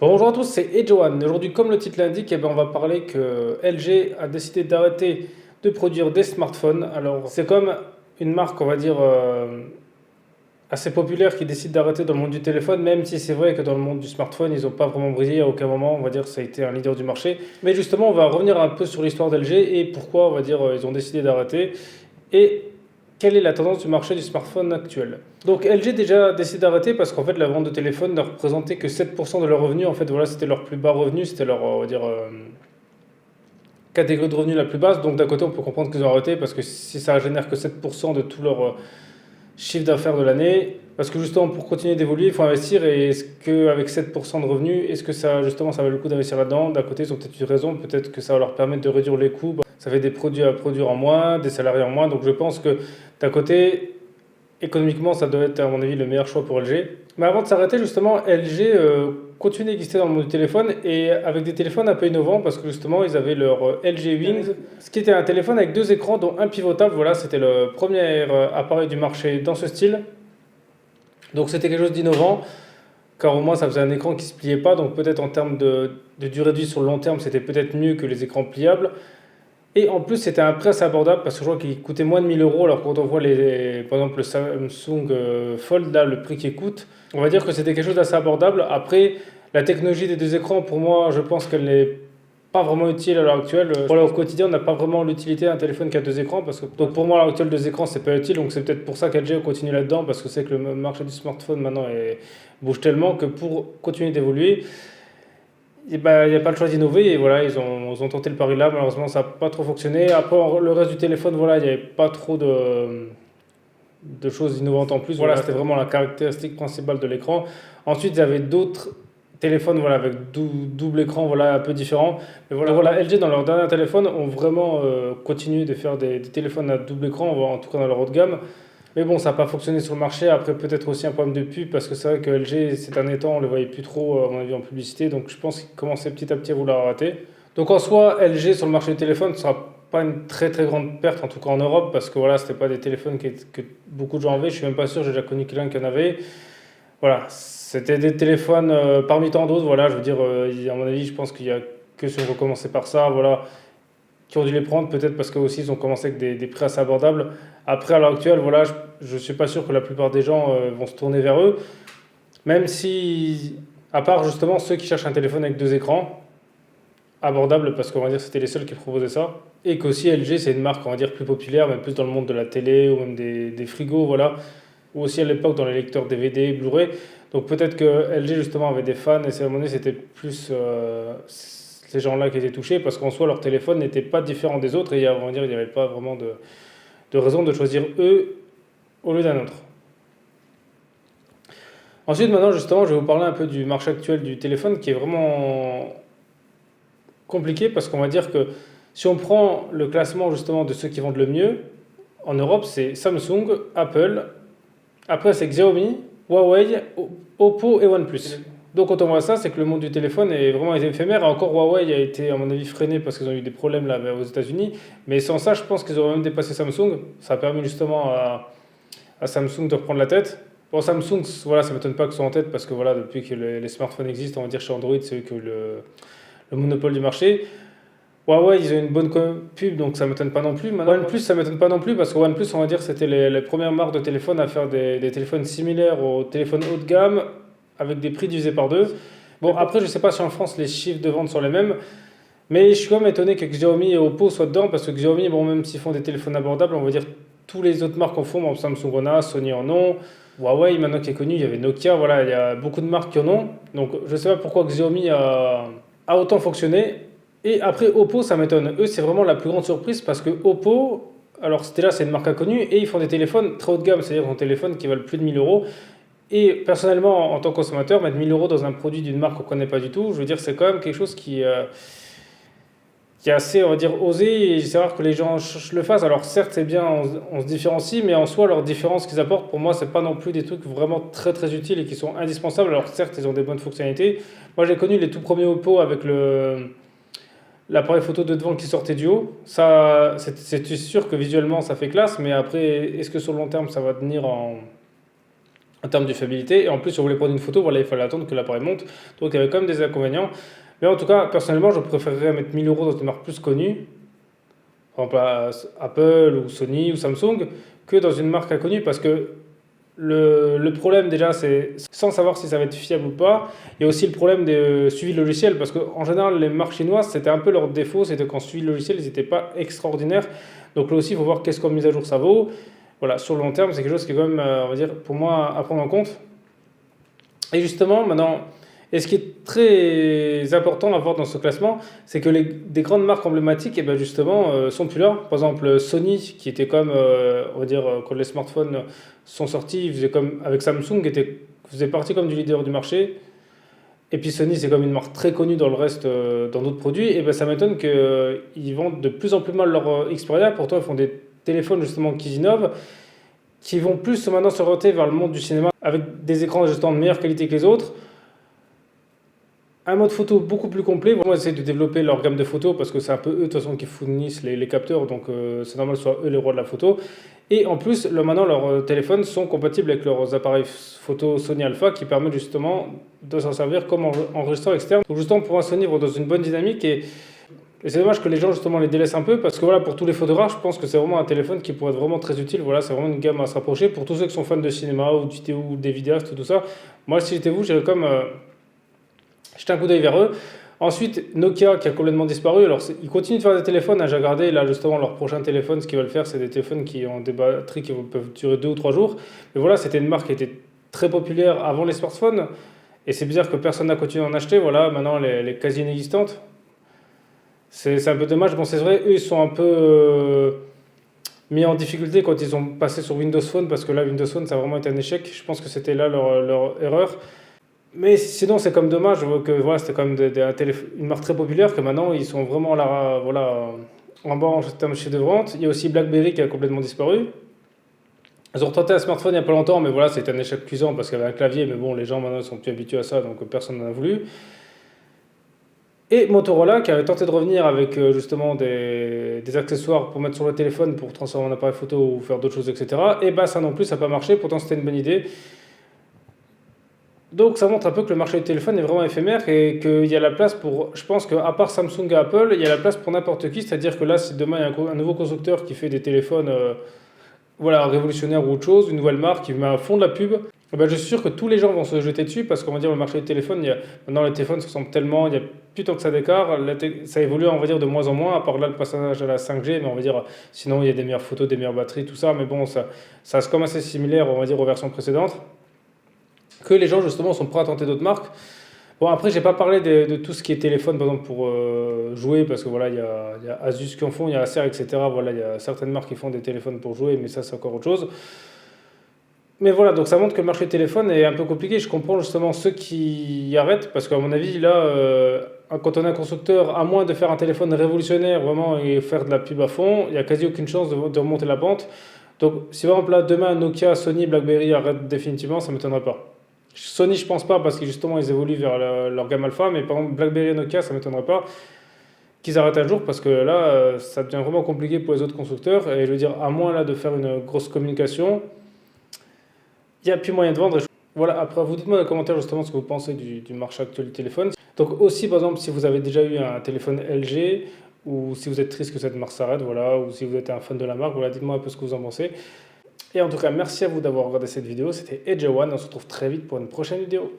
Bonjour à tous, c'est Edjoan. Aujourd'hui, comme le titre l'indique, on va parler que LG a décidé d'arrêter de produire des smartphones. Alors, c'est comme une marque, on va dire, assez populaire qui décide d'arrêter dans le monde du téléphone, même si c'est vrai que dans le monde du smartphone, ils n'ont pas vraiment brillé à aucun moment. On va dire que ça a été un leader du marché. Mais justement, on va revenir un peu sur l'histoire d'LG et pourquoi, on va dire, ils ont décidé d'arrêter. Et quelle est la tendance du marché du smartphone actuel? Donc LG déjà décidé d'arrêter parce qu'en fait la vente de téléphone ne représentait que 7% de leurs revenus. En fait voilà, c'était leur plus bas revenu, c'était leur on va dire, catégorie de revenus la plus basse. Donc d'un côté on peut comprendre qu'ils ont arrêté parce que si ça génère que 7% de tout leur chiffre d'affaires de l'année, parce que justement pour continuer d'évoluer il faut investir et est-ce qu'avec 7% de revenus, est-ce que ça justement ça vaut le coup d'investir là-dedans? D'un côté ils ont peut-être une raison, peut-être que ça va leur permettre de réduire les coûts. Ça fait des produits à produire en moins, des salariés en moins, donc je pense que d'un côté économiquement, ça doit être, à mon avis, le meilleur choix pour LG. Mais avant de s'arrêter, justement, LG continue d'exister dans le monde du téléphone et avec des téléphones un peu innovants parce que justement, ils avaient leur LG Wings, ce qui était un téléphone avec deux écrans, dont un pivotable. Voilà, c'était le premier appareil du marché dans ce style. Donc c'était quelque chose d'innovant, car au moins ça faisait un écran qui ne se pliait pas. Donc peut-être en termes de durée de vie sur le long terme, c'était peut-être mieux que les écrans pliables. Et en plus, c'était un prix assez abordable parce que je crois qu'il coûtait moins de 1000 euros. Alors, quand on voit par exemple le Samsung Fold, là, le prix qu'il coûte, on va dire que c'était quelque chose d'assez abordable. Après, la technologie des deux écrans, pour moi, je pense qu'elle n'est pas vraiment utile à l'heure actuelle. Voilà, au quotidien, on n'a pas vraiment l'utilité d'un téléphone qui a deux écrans. Donc, pour moi, à l'heure actuelle, deux écrans, c'est pas utile. Donc, c'est peut-être pour ça qu'LG continue là-dedans parce que c'est que le marché du smartphone maintenant bouge tellement que pour continuer d'évoluer, il n'y a pas le choix d'innover et voilà, ils ont tenté le pari là, malheureusement ça n'a pas trop fonctionné. Après, le reste du téléphone, voilà, il n'y avait pas trop de choses innovantes en plus. Voilà, c'était vraiment la caractéristique principale de l'écran. Ensuite, il y avait d'autres téléphones voilà, avec double écran, voilà, un peu différents. Mais voilà, LG, dans leur dernier téléphone, ont vraiment continué de faire des téléphones à double écran, en tout cas dans leur haut de gamme. Mais bon, ça n'a pas fonctionné sur le marché. Après, peut-être aussi un problème de pub, parce que c'est vrai que LG, ces derniers temps, on ne le voyait plus trop, à mon avis, en publicité. Donc, je pense qu'ils commençaient petit à petit à vouloir arrêter. Donc, en soi, LG sur le marché du téléphone ne sera pas une très très grande perte, en tout cas en Europe, parce que voilà, c'était pas des téléphones que beaucoup de gens avaient. Je suis même pas sûr, j'ai déjà connu quelqu'un qui en avait. Voilà, c'était des téléphones parmi tant d'autres. Voilà, je veux dire, à mon avis, je pense qu'il y a que si on recommençait par ça. Voilà, qui ont dû les prendre, peut-être parce qu'eux aussi ils ont commencé avec des prix assez abordables. Après, à l'heure actuelle, voilà, je ne suis pas sûr que la plupart des gens vont se tourner vers eux, même si, à part justement ceux qui cherchent un téléphone avec deux écrans, abordables, parce qu'on va dire que c'était les seuls qui proposaient ça, et qu'aussi LG c'est une marque, on va dire, plus populaire, mais plus dans le monde de la télé ou même des frigos, voilà, ou aussi à l'époque dans les lecteurs DVD, Blu-ray. Donc peut-être que LG justement avait des fans et à un moment donné c'était plus ces gens-là qui étaient touchés parce qu'en soi leur téléphone n'était pas différent des autres et on va dire il n'y avait pas vraiment de raison de choisir eux au lieu d'un autre. Ensuite maintenant justement je vais vous parler un peu du marché actuel du téléphone qui est vraiment compliqué parce qu'on va dire que si on prend le classement justement de ceux qui vendent le mieux en Europe c'est Samsung, Apple, après c'est Xiaomi, Huawei, Oppo et OnePlus. Donc quand on voit ça, c'est que le monde du téléphone est vraiment éphémère. Et encore Huawei a été à mon avis freiné parce qu'ils ont eu des problèmes là aux États-Unis. Mais sans ça, je pense qu'ils auraient même dépassé Samsung. Ça a permis justement à Samsung de reprendre la tête. Bon, Samsung, voilà, ça ne m'étonne pas qu'ils soient en tête parce que voilà, depuis que les smartphones existent, on va dire chez Android, c'est eux qui ont le monopole du marché. Huawei, ils ont une bonne pub, donc ça ne m'étonne pas non plus. Maintenant, OnePlus, ça ne m'étonne pas non plus parce que OnePlus, on va dire, c'était les premières marques de téléphone à faire des téléphones similaires aux téléphones haut de gamme avec des prix divisés par deux. Bon, après, je ne sais pas si en France les chiffres de vente sont les mêmes, mais je suis quand même étonné que Xiaomi et Oppo soient dedans parce que Xiaomi, bon, même s'ils font des téléphones abordables, on va dire tous les autres marques en font. Bon, Samsung en a, Sony en ont, Huawei maintenant qui est connu, il y avait Nokia, voilà, il y a beaucoup de marques qui en ont. Donc je ne sais pas pourquoi Xiaomi a autant fonctionné. Et après, Oppo, ça m'étonne. Eux, c'est vraiment la plus grande surprise parce que Oppo, alors c'était là, c'est une marque inconnue et ils font des téléphones très haut de gamme, c'est-à-dire des téléphones qui valent plus de 1000 euros. Et personnellement, en tant que consommateur, mettre 1000 euros dans un produit d'une marque qu'on ne connaît pas du tout, je veux dire, c'est quand même quelque chose qui est assez, on va dire, osé. Et c'est rare que les gens le fassent. Alors certes, c'est bien, on se différencie, mais en soi, leurs différences qu'ils apportent, pour moi, c'est pas non plus des trucs vraiment très très utiles et qui sont indispensables. Alors certes, ils ont des bonnes fonctionnalités. Moi, j'ai connu les tout premiers Oppo avec l'appareil photo de devant qui sortait du haut. Ça, c'est sûr que visuellement, ça fait classe, mais après, est-ce que sur le long terme, ça va tenir en termes de fiabilité. Et en plus, si on voulait prendre une photo, voilà, il fallait attendre que l'appareil monte. Donc il y avait quand même des inconvénients. Mais en tout cas, personnellement, je préférerais mettre 1000 euros dans une marque plus connue, par exemple Apple ou Sony ou Samsung, que dans une marque inconnue parce que le problème déjà, c'est sans savoir si ça va être fiable ou pas. Il y a aussi le problème de suivi de logiciel parce qu'en général, les marques chinoises, c'était un peu leur défaut, c'était qu'en suivi de logiciel, ils n'étaient pas extraordinaires. Donc là aussi, il faut voir qu'est-ce qu'en mise à jour ça vaut. Voilà, sur le long terme, c'est quelque chose qui est quand même, on va dire, pour moi, à prendre en compte. Et justement, maintenant, et ce qui est très important à voir dans ce classement, c'est que des grandes marques emblématiques, et ben justement, sont plus là. Par exemple, Sony, qui était comme, on va dire, quand les smartphones sont sortis, ils faisaient comme, avec Samsung, faisait partie comme du leader du marché. Et puis Sony, c'est comme une marque très connue dans le reste, dans d'autres produits. Et ben ça m'étonne qu'ils vendent de plus en plus mal leur Xperia. Pourtant, ils font des téléphones justement qui innovent, qui vont plus maintenant s'orienter vers le monde du cinéma, avec des écrans justement de meilleure qualité que les autres. Un mode photo beaucoup plus complet. Vraiment, essayer de développer leur gamme de photos parce que c'est un peu eux de toute façon qui fournissent les capteurs, donc c'est normal que ce soit eux les rois de la photo. Et en plus, là, maintenant, leurs téléphones sont compatibles avec leurs appareils photo Sony Alpha qui permettent justement de s'en servir comme enregistreur externe. Donc justement, pour moi, Sony va dans une bonne dynamique et c'est dommage que les gens justement les délaissent un peu parce que voilà, pour tous les photographes, je pense que c'est vraiment un téléphone qui pourrait être vraiment très utile. Voilà, c'est vraiment une gamme à se rapprocher. Pour tous ceux qui sont fans de cinéma ou de vidéo ou des vidéastes, tout ça, moi, si j'étais vous, j'irais comme jeter un coup d'œil vers eux. Ensuite, Nokia qui a complètement disparu. Alors, ils continuent de faire des téléphones. Hein, j'ai regardé là justement leur prochain téléphone. Ce qu'ils veulent faire, c'est des téléphones qui ont des batteries qui peuvent durer 2 ou 3 jours. Mais voilà, c'était une marque qui était très populaire avant les smartphones. Et c'est bizarre que personne n'a continué d'en acheter. Voilà, maintenant, elle est quasi inexistante. C'est un peu dommage. Bon, c'est vrai, eux, ils sont un peu mis en difficulté quand ils ont passé sur Windows Phone. Parce que là, Windows Phone, ça a vraiment été un échec. Je pense que c'était là leur erreur. Mais sinon, c'est comme dommage que voilà, c'était quand même une marque très populaire que maintenant ils sont vraiment là, voilà, en bas en termes de chiffre de vente. Il y a aussi BlackBerry qui a complètement disparu. Ils ont tenté un smartphone il n'y a pas longtemps, mais voilà, c'était un échec cuisant parce qu'il y avait un clavier. Mais bon, les gens maintenant sont plus habitués à ça, donc personne n'en a voulu. Et Motorola qui avait tenté de revenir avec justement des accessoires pour mettre sur le téléphone pour transformer en appareil photo ou faire d'autres choses, etc. Et bah ça non plus, ça n'a pas marché. Pourtant, c'était une bonne idée. Donc ça montre un peu que le marché du téléphone est vraiment éphémère et qu'il y a la place pour, je pense qu'à part Samsung et Apple, il y a la place pour n'importe qui. C'est-à-dire que là, si demain il y a un nouveau constructeur qui fait des téléphones voilà, révolutionnaires ou autre chose, une nouvelle marque qui met à fond de la pub, eh ben, je suis sûr que tous les gens vont se jeter dessus parce qu'on va dire le marché du téléphone, maintenant les téléphones se ressemblent tellement, il n'y a plus tant que ça d'écart, ça évolue on va dire de moins en moins, à part là le passage à la 5G, mais on va dire sinon il y a des meilleures photos, des meilleures batteries, tout ça, mais bon, ça reste comme assez similaire on va dire aux versions précédentes que les gens justement sont prêts à tenter d'autres marques. Bon après j'ai pas parlé de tout ce qui est téléphone par exemple pour jouer parce que voilà il y a Asus qui en font, il y a Acer etc. Voilà il y a certaines marques qui font des téléphones pour jouer mais ça c'est encore autre chose. Mais voilà donc ça montre que le marché du téléphone est un peu compliqué. Je comprends justement ceux qui y arrêtent parce qu'à mon avis là quand on est un constructeur à moins de faire un téléphone révolutionnaire vraiment et faire de la pub à fond, il y a quasi aucune chance de remonter la pente. Donc si par exemple là demain Nokia, Sony, BlackBerry arrêtent définitivement ça ne m'étonnerait pas. Sony, je pense pas, parce que justement, ils évoluent vers leur gamme alpha, mais par exemple, BlackBerry et Nokia, ça m'étonnerait pas qu'ils arrêtent un jour, parce que là, ça devient vraiment compliqué pour les autres constructeurs, et je veux dire, à moins là de faire une grosse communication, il n'y a plus moyen de vendre. Voilà, après, vous dites-moi dans les commentaires justement ce que vous pensez du marché actuel du téléphone. Donc aussi, par exemple, si vous avez déjà eu un téléphone LG, ou si vous êtes triste que cette marque s'arrête, voilà, ou si vous êtes un fan de la marque, voilà, dites-moi un peu ce que vous en pensez. Et en tout cas, merci à vous d'avoir regardé cette vidéo. C'était EdgeOne. On se retrouve très vite pour une prochaine vidéo.